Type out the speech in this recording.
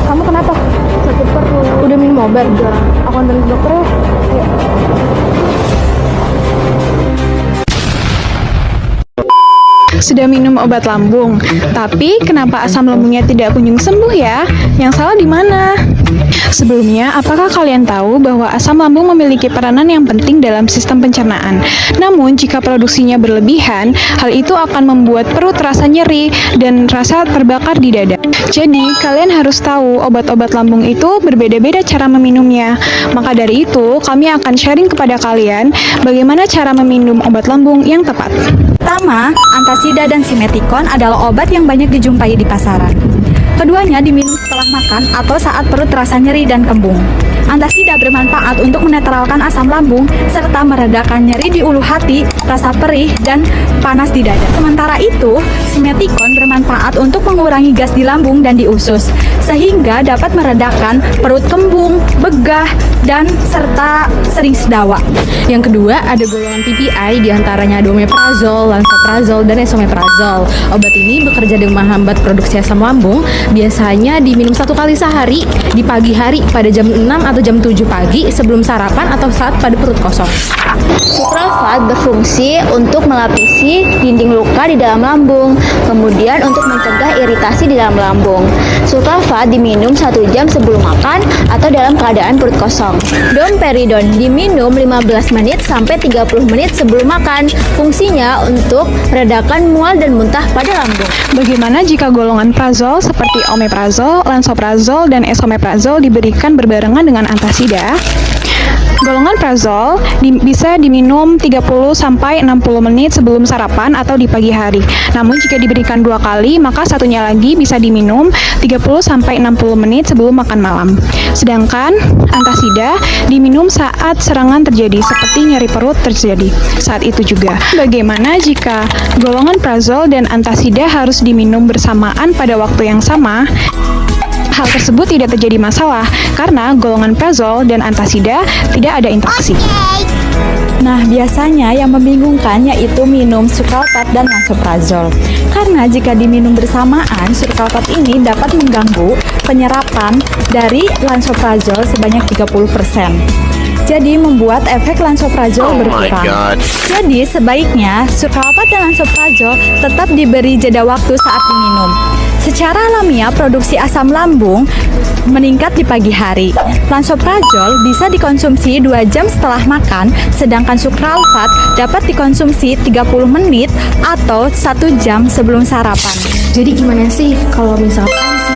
Kamu kenapa? Sakit perut. Udah minum obat? Udah. Aku anterin ke dokter ya. Ayo. Sudah minum obat lambung, tapi kenapa asam lambungnya tidak kunjung sembuh ya? Yang salah di mana? Sebelumnya, apakah kalian tahu bahwa asam lambung memiliki peranan yang penting dalam sistem pencernaan? Namun, jika produksinya berlebihan, hal itu akan membuat perut terasa nyeri dan rasa terbakar di dada. Jadi, kalian harus tahu obat-obat lambung itu berbeda-beda cara meminumnya. Maka dari itu, kami akan sharing kepada kalian bagaimana cara meminum obat lambung yang tepat. Pertama, antasida dan simeticon adalah obat yang banyak dijumpai di pasaran. Keduanya diminum setelah makan atau saat perut terasa nyeri dan kembung. Antasida bermanfaat untuk menetralkan asam lambung serta meredakan nyeri di ulu hati, rasa perih, dan panas di dada. Sementara itu, simeticon bermanfaat untuk mengurangi gas di lambung dan di usus, sehingga dapat meredakan perut kembung, begah, dan serta sering sedawa. Yang kedua, ada golongan PPI diantaranya ada omeprazol, lansoprazol, dan esomeprazol. Obat ini bekerja dengan menghambat produksi asam lambung. Biasanya diminum 1 kali sehari di pagi hari pada jam 6 atau jam 7 pagi sebelum sarapan atau saat pada perut kosong. Sukralfat berfungsi untuk melapisi dinding luka di dalam lambung, kemudian untuk mencegah iritasi di dalam lambung. Sukralfat diminum 1 jam sebelum makan atau dalam keadaan perut kosong. Domperidon diminum 15 menit sampai 30 menit sebelum makan. Fungsinya untuk meredakan mual dan muntah pada lambung. Bagaimana jika golongan prazol seperti omeprazol, lansoprazol, dan esomeprazol diberikan berbarengan dengan antasida? Golongan prazol bisa diminum 30 sampai 60 menit sebelum sarapan atau di pagi hari. Namun jika diberikan 2 kali, maka satunya lagi bisa diminum 30 sampai 60 menit sebelum makan malam. Sedangkan antasida diminum saat serangan terjadi, seperti nyeri perut terjadi saat itu juga. Bagaimana jika golongan prazol dan antasida harus diminum bersamaan pada waktu yang sama? Hal tersebut tidak terjadi masalah karena golongan prazol dan antasida tidak ada interaksi. Nah, biasanya yang membingungkan yaitu minum sukralfat dan lansoprazol. Karena jika diminum bersamaan, sukralfat ini dapat mengganggu penyerapan dari lansoprazol sebanyak 30%. Jadi membuat efek lansoprazol berkurang. Jadi sebaiknya sukralfat dan lansoprazol tetap diberi jeda waktu saat diminum. Secara alamiah, produksi asam lambung meningkat di pagi hari. Lansoprazol bisa dikonsumsi 2 jam setelah makan, sedangkan sukralfat dapat dikonsumsi 30 menit atau 1 jam sebelum sarapan. Jadi gimana sih kalau misalkan